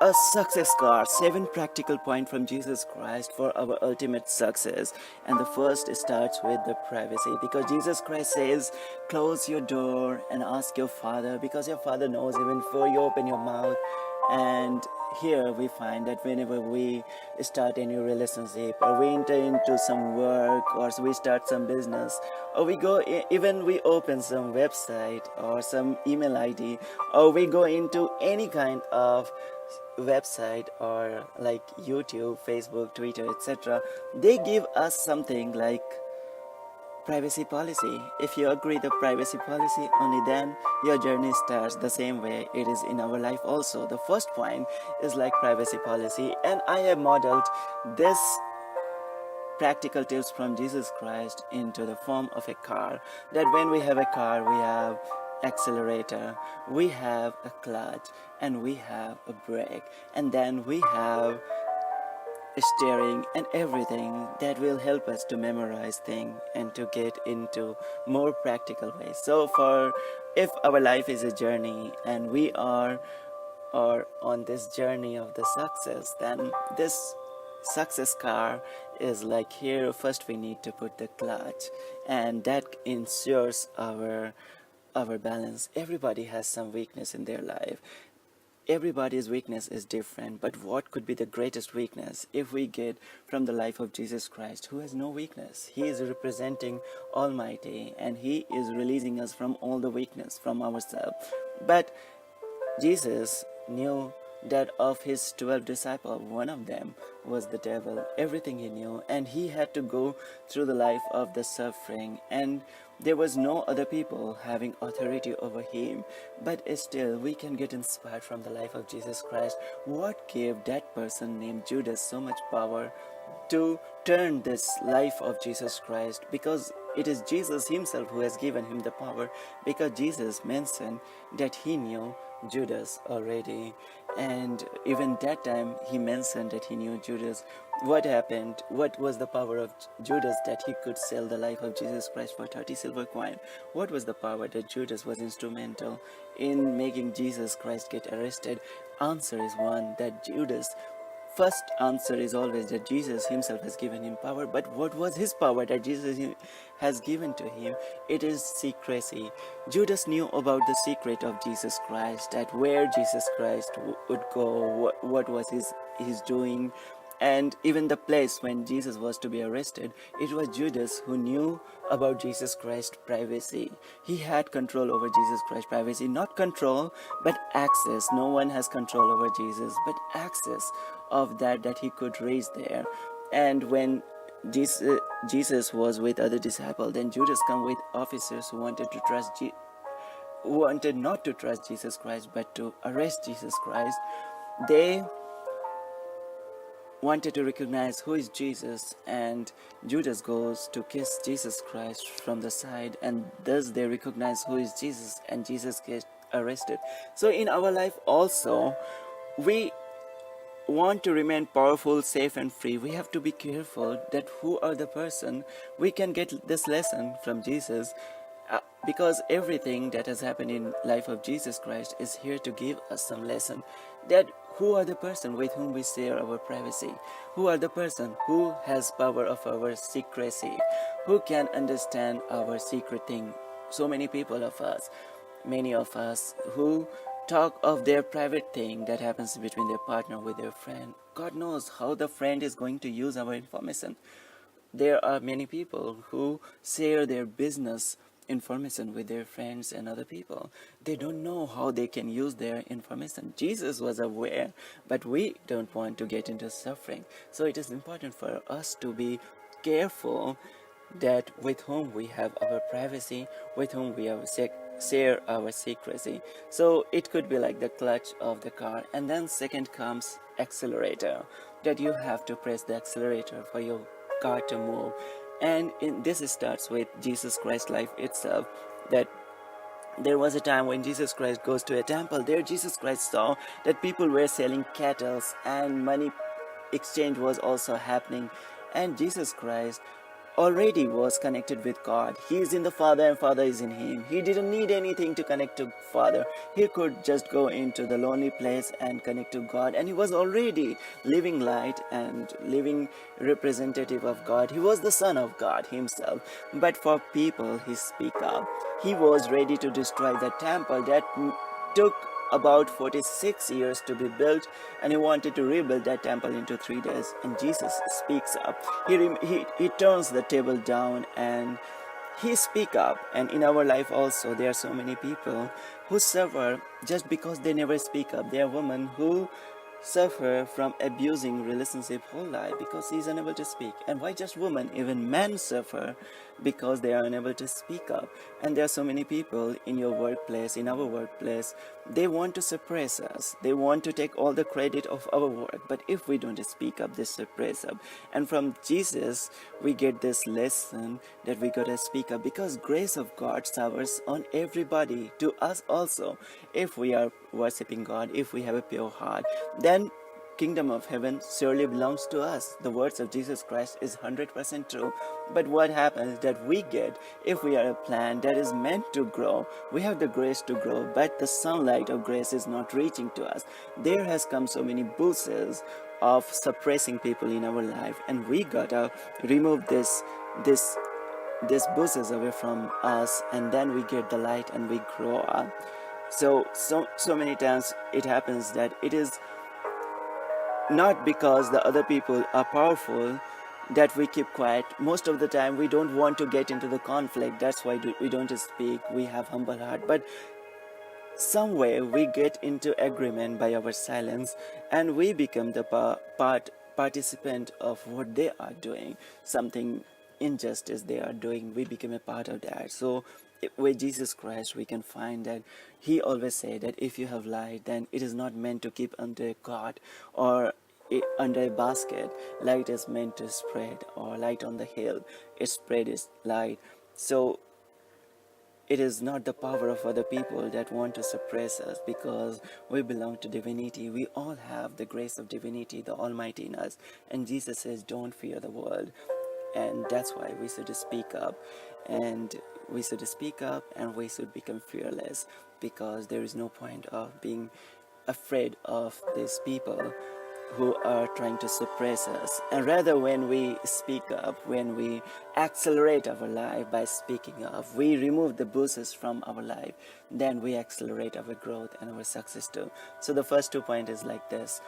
A success card, 7 practical points from Jesus Christ for our ultimate success. And the first starts with the privacy, because Jesus Christ says, close your door and ask your Father, because your Father knows even before you open your mouth. And here we find that whenever we start a new relationship, or we enter into some work, or we start some business, or we go, even we open some website or some email ID, or we go into any kind of website or like YouTube, Facebook, Twitter, etc., they give us something like privacy policy. If you agree the privacy policy, only then your journey starts. The same way it is in our life also. The first point is like privacy policy, and I have modeled this practical tips from Jesus Christ into the form of a car. That when we have a car, we have accelerator, we have a clutch, and we have a brake, and then we have steering and everything that will help us to memorize things and to get into more practical ways. So for if our life is a journey and we are on this journey of the success, then this success car is like, here first we need to put the clutch, and that ensures our balance. Everybody has some weakness in their life. Everybody's weakness is different, but what could be the greatest weakness if we get from the life of Jesus Christ, who has no weakness? He is representing Almighty, and He is releasing us from all the weakness from ourselves. But Jesus knew that of His 12 disciples, one of them was the devil. Everything He knew, and He had to go through the life of the suffering, and there was no other people having authority over Him. But still we can get inspired from the life of Jesus Christ. What gave that person named Judas so much power to turn this life of Jesus Christ? Because it is Jesus Himself who has given him the power, because Jesus mentioned that He knew Judas already, and even that time He mentioned that He knew Judas. What happened? What was the power of Judas that he could sell the life of Jesus Christ for 30 silver coins? What was the power that Judas was instrumental in making Jesus Christ get arrested? Answer is one, that Judas. First answer is always that Jesus Himself has given him power. But what was his power that Jesus has given to him? It is secrecy. Judas knew about the secret of Jesus Christ, that where Jesus Christ would go, what was his doing, and even the place when Jesus was to be arrested. It was Judas who knew about Jesus Christ's privacy. He had control over Jesus Christ's privacy. Not control, but access. No one has control over Jesus, but access of that He could raise there. And when Jesus was with other disciples, then Judas come with officers who wanted not to trust Jesus Christ, but to arrest Jesus Christ. They wanted to recognize who is Jesus, and Judas goes to kiss Jesus Christ from the side, and thus they recognize who is Jesus, and Jesus gets arrested. So in our life also, we want to remain powerful, safe and free. We have to be careful that who are the person. We can get this lesson from Jesus, because everything that has happened in life of Jesus Christ is here to give us some lesson, that who are the person with whom we share our privacy, who are the person who has power of our secrecy, who can understand our secret thing. So many many of us who talk of their private thing that happens between their partner with their friend. God knows how the friend is going to use our information. There are many people who share their business information with their friends and other people. They don't know how they can use their information. Jesus was aware, but we don't want to get into suffering. So it is important for us to be careful that with whom we have our privacy, with whom we have share our secrecy. So it could be like the clutch of the car. And then second comes accelerator, that you have to press the accelerator for your car to move. And this starts with Jesus Christ's life itself, that there was a time when Jesus Christ goes to a temple. There Jesus Christ saw that people were selling cattle, and money exchange was also happening. And Jesus Christ already was connected with God. He is in the Father and Father is in him. He didn't need anything to connect to Father. He could just go into the lonely place and connect to God, and he was already living light and living representative of God. He was the Son of God himself. But for people, he speak up. He was ready to destroy the temple that took about 46 years to be built, and he wanted to rebuild that temple into 3 days. And Jesus speaks up. He turns the table down, and he speak up. And in our life also, there are so many people who suffer just because they never speak up. There are women who suffer from abusing relationship whole life because he is unable to speak. And why just women? Even men suffer because they are unable to speak up. And there are so many people in your workplace, in our workplace, they want to suppress us. They want to take all the credit of our work. But if we don't speak up, they suppress us. And from Jesus, we get this lesson that we gotta speak up, because grace of God showers on everybody, to us also. If we are worshiping God, if we have a pure heart, then kingdom of heaven surely belongs to us. The words of Jesus Christ is 100% true. But what happens that we get, if we are a plant that is meant to grow, we have the grace to grow, but the sunlight of grace is not reaching to us. There has come so many buses of suppressing people in our life, and we gotta remove this buses away from us, and then we get the light and we grow up. So many times it happens that it is not because the other people are powerful that we keep quiet. Most of the time we don't want to get into the conflict. That's why we don't speak. We have humble heart. But somewhere we get into agreement by our silence, and we become the participant of what they are doing. Something injustice they are doing, we become a part of that. So with Jesus Christ, we can find that he always said that if you have light, then it is not meant to keep under a cot or under a basket. Light is meant to spread, or light on the hill, it spread its light. So it is not the power of other people that want to suppress us, because we belong to divinity. We all have the grace of divinity, the Almighty in us. And Jesus says, don't fear the world. And that's why we should speak up. And we should speak up, and we should become fearless, because there is no point of being afraid of these people who are trying to suppress us. And rather, when we speak up, when we accelerate our life by speaking up, we remove the bruises from our life, then we accelerate our growth and our success too. So the first 2 points is like this: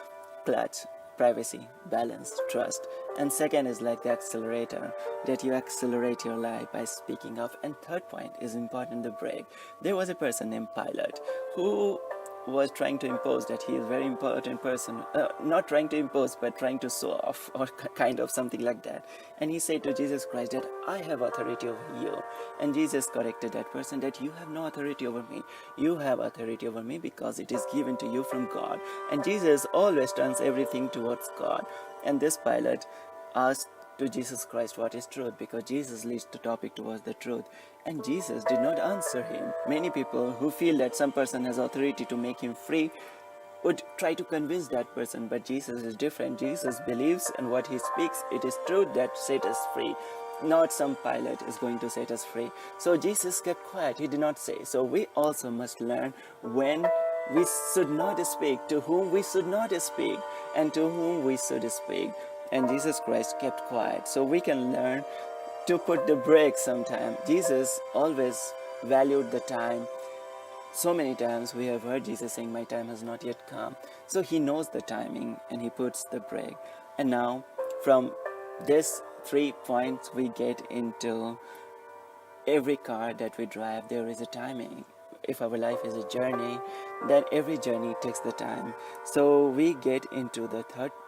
clutch, privacy, balance, trust. And second is like the accelerator, that you accelerate your life by speaking up. And third point is important, the break. There was a person named Pilate who was trying to impose that he is a very important person, not trying to impose, but trying to show off, or kind of something like that. And he said to Jesus Christ that I have authority over you. And Jesus corrected that person that you have no authority over me. You have authority over me because it is given to you from God. And Jesus always turns everything towards God. And this Pilate asked to Jesus Christ what is truth, because Jesus leads the topic towards the truth. And Jesus did not answer him. Many people who feel that some person has authority to make him free would try to convince that person, but Jesus is different. Jesus believes, and what he speaks, it is truth that set us free. Not some Pilate is going to set us free. So Jesus kept quiet. He did not say. So we also must learn when we should not speak, to whom we should not speak, and to whom we should speak. And Jesus Christ kept quiet. So we can learn to put the brake sometime. Jesus always valued the time. So many times we have heard Jesus saying, my time has not yet come. So he knows the timing, and he puts the brake. And now from this 3 points we get into every car that we drive, there is a timing. If our life is a journey, then every journey takes the time. So we get into the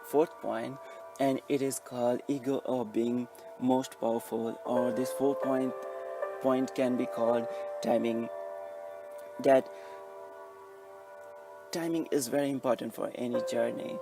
fourth point, and it is called ego of being most powerful, or this 4 point can be called timing. That timing is very important for any journey.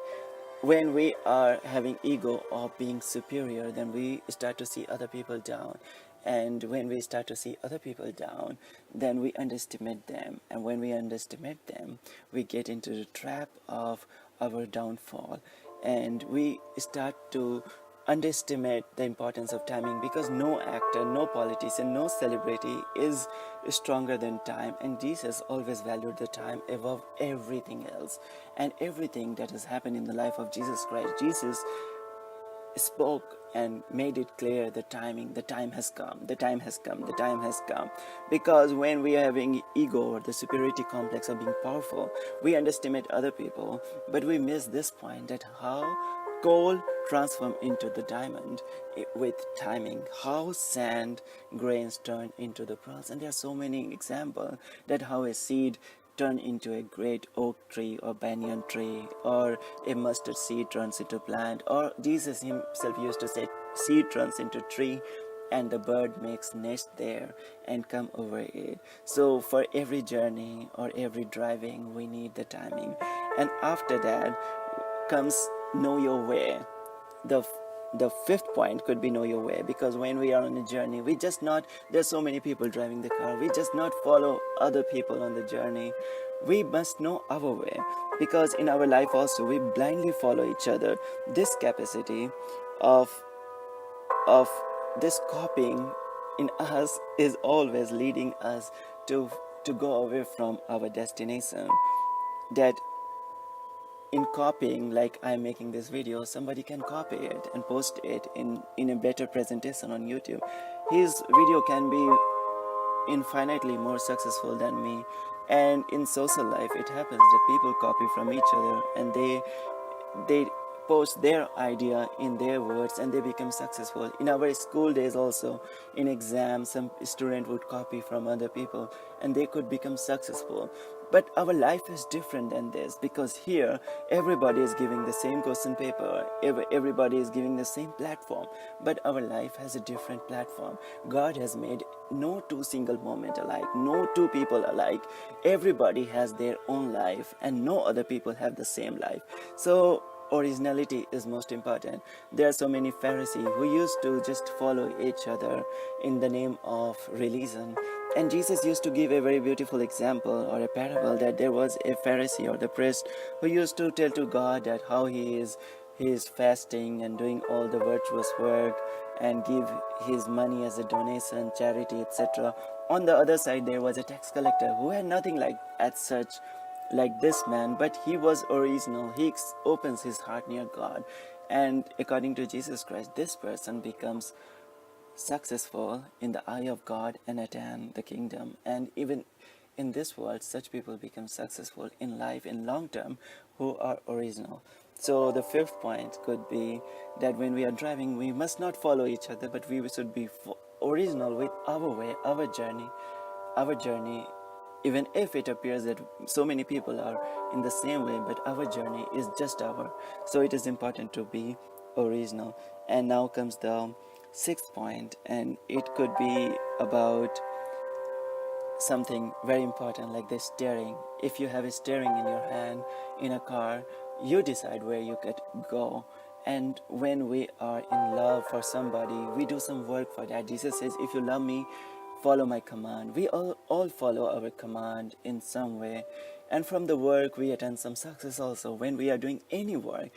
When we are having ego of being superior, then we start to see other people down. And when we start to see other people down, then we underestimate them. And when we underestimate them, we get into the trap of our downfall. And we start to underestimate the importance of timing, because no actor, no politician, no celebrity is stronger than time, and Jesus always valued the time above everything else. And everything that has happened in the life of Jesus Christ, Jesus spoke and made it clear the time has come, the time has come, the time has come. Because when we are having ego or the superiority complex of being powerful, we underestimate other people, but we miss this point, that how coal transform into the diamond with timing, how sand grains turn into the pearls. And there are so many examples that how a seed turn into a great oak tree or banyan tree, or a mustard seed turns into plant, or Jesus himself used to say seed turns into tree and the bird makes nest there and come over it. So for every journey or every driving, we need the timing. And after that comes know your way. The fifth point could be know your way, because when we are on a journey, we just not, there's so many people driving the car, we just not follow other people on the journey. We must know our way, because in our life also we blindly follow each other. This capacity of of this copying in us is always leading us to go away from our destination. That in copying, like I'm making this video, somebody can copy it and post it in a better presentation on YouTube. His video can be infinitely more successful than me. And in social life it happens that people copy from each other, and they post their idea in their words and they become successful. In our school days also, in exams, some student would copy from other people and they could become successful. But our life is different than this, because here everybody is giving the same question paper, everybody is giving the same platform, but our life has a different platform. God has made no two single moment alike, no two people alike. Everybody has their own life and no other people have the same life. So originality is most important. There are so many Pharisees who used to just follow each other in the name of religion. And Jesus used to give a very beautiful example or a parable, that there was a Pharisee or the priest who used to tell to God that how he is fasting and doing all the virtuous work and give his money as a donation, charity, etc. On the other side, there was a tax collector who had nothing like this man, but he was original. He opens his heart near God, and according to Jesus Christ, this person becomes successful in the eye of God and attain the kingdom. And even in this world, such people become successful in life in long term who are original. So the fifth point could be that when we are driving, we must not follow each other, but we should be original with our way, our journey, even if it appears that so many people are in the same way, but our journey is just our. So it is important to be original. And now comes the sixth point, and it could be about something very important, like the steering. If you have a steering in your hand in a car, you decide where you could go. And when we are in love for somebody, we do some work for that. Jesus says, if you love me, follow my command. We all follow our command in some way. And from the work, we attain some success also. When we are doing any work,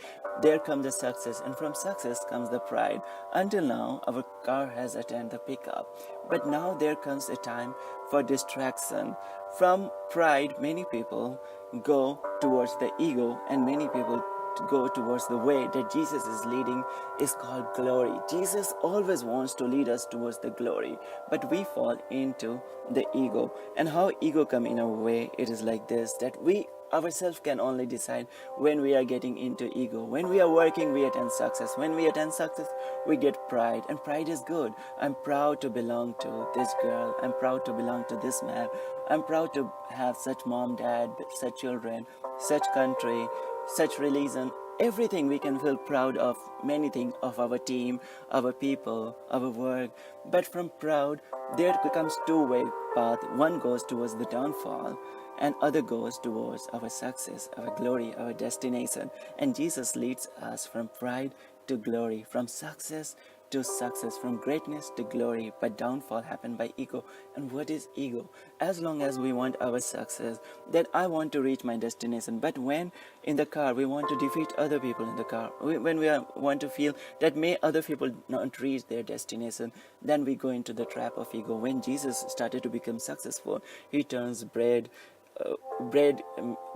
there comes the success, and from success comes the pride. Until now, our car has attained the pickup. But now there comes a time for distraction. From pride, many people go towards the ego, and many people go towards the way that Jesus is leading is called glory. Jesus always wants to lead us towards the glory, but we fall into the ego. And how ego come in our way, it is like this, that we ourselves can only decide when we are getting into ego. When we are working, we attain success. When we attain success, we get pride, and pride is good. I'm proud to belong to this girl. I'm proud to belong to this man. I'm proud to have such mom, dad, such children, such country, such religion. Everything we can feel proud of, many things of our team, our people, our work. But from proud, there becomes two-way path. One goes towards the downfall, and other goes towards our success, our glory, our destination. And Jesus leads us from pride to glory, from success to success, from greatness to glory, but downfall happened by ego. And what is ego? As long as we want our success, that I want to reach my destination, but when in the car we want to defeat other people in the car, when we want to feel that may other people not reach their destination, then we go into the trap of ego. When Jesus started to become successful, he turns bread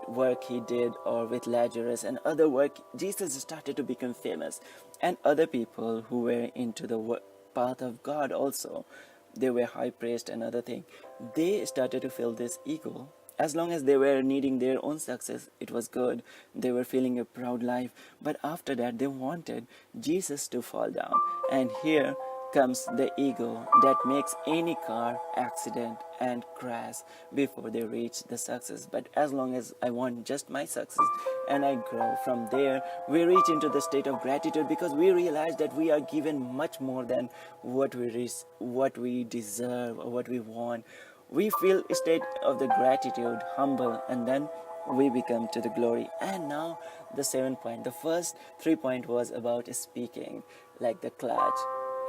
work he did, or with Lazarus and other work, Jesus started to become famous. And other people who were into the path of God also, they were high priest and other thing, they started to feel this ego. As long as they were needing their own success, it was good. They were feeling a proud life. But after that, they wanted Jesus to fall down. And here comes the ego that makes any car accident and crash before they reach the success. But as long as I want just my success and I grow from there, we reach into the state of gratitude, because we realize that we are given much more than what we deserve or what we want. We feel a state of the gratitude, humble, and then we become to the glory. And now the 7th point. The first 3 point was about speaking, like the clutch,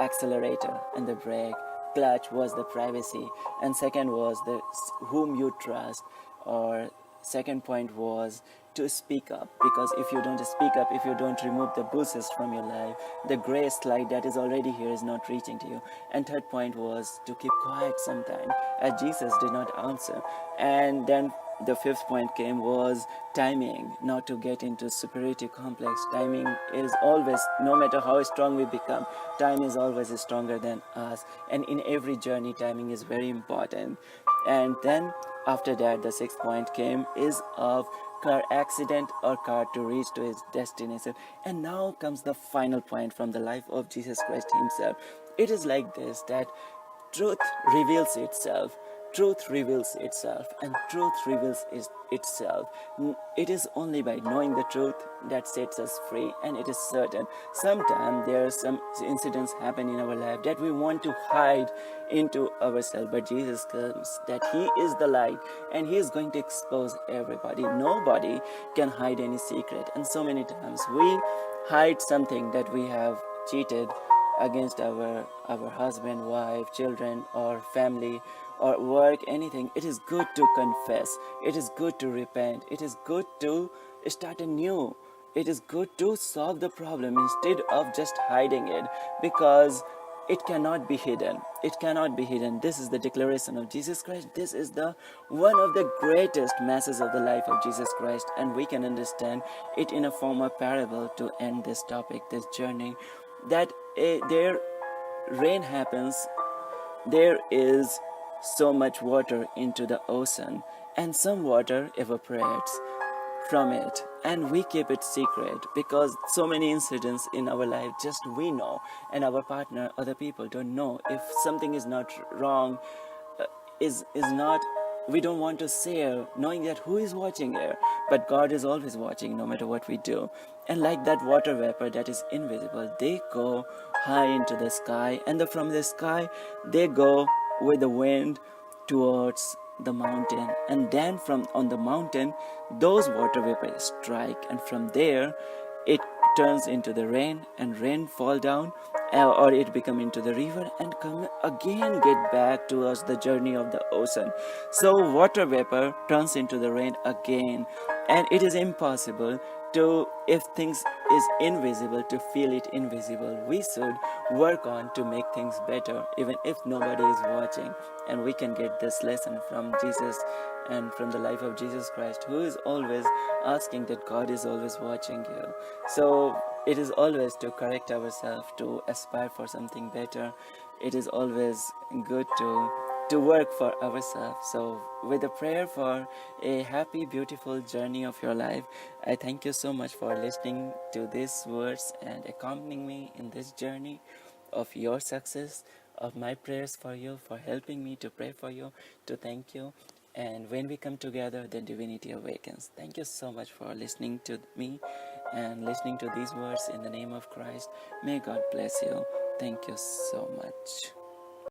accelerator, and the brake. Clutch was the privacy, and second was the whom you trust, or second point was to speak up, because if you don't speak up, if you don't remove the bushes from your life, the gray slide that is already here is not reaching to you. And third point was to keep quiet sometime, as Jesus did not answer. And then the 5th point came was timing, not to get into superiority complex. Timing is always, no matter how strong we become, time is always stronger than us. And in every journey, timing is very important. And then after that, the 6th point came is of car accident or car to reach to its destination. And now comes the final point from the life of Jesus Christ himself. It is like this, that truth reveals itself. Truth reveals itself, and truth reveals itself. It is only by knowing the truth that sets us free, and it is certain. Sometimes there are some incidents happen in our life that we want to hide into ourselves, but Jesus comes that he is the light, and he is going to expose everybody. Nobody can hide any secret, and so many times we hide something that we have cheated against our husband, wife, children, or family, or work, anything. It is good to confess. It is good to repent. It is good to start anew. It is good to solve the problem instead of just hiding it, because it cannot be hidden. It cannot be hidden. This is the declaration of Jesus Christ. This is the one of the greatest masses of the life of Jesus Christ, and we can understand it in a form of parable to end this topic, this journey. That there rain happens, there is so much water into the ocean, and some water evaporates from it, and we keep it secret because so many incidents in our life just we know, and our partner, other people don't know. If something is not wrong, is not, we don't want to share, knowing that who is watching here, but God is always watching no matter what we do. And like that water vapor that is invisible, they go high into the sky, and from the sky they go with the wind towards the mountain, and then from on the mountain those water vapors strike, and from there it turns into the rain, and rain fall down, or it become into the river and come again get back towards the journey of the ocean. So water vapor turns into the rain again, and it is impossible to, if things is invisible, to feel it invisible. We should work on to make things better even if nobody is watching. And we can get this lesson from Jesus and from the life of Jesus Christ, who is always asking that God is always watching you. So it is always to correct ourselves, to aspire for something better. It is always good to work for ourselves. So with a prayer for a happy, beautiful journey of your life, I thank you so much for listening to these words and accompanying me in this journey of your success, of my prayers for you, for helping me to pray for you, to thank you. And when we come together, the divinity awakens. Thank you so much for listening to me and listening to these words in the name of Christ. May God bless you. Thank you so much.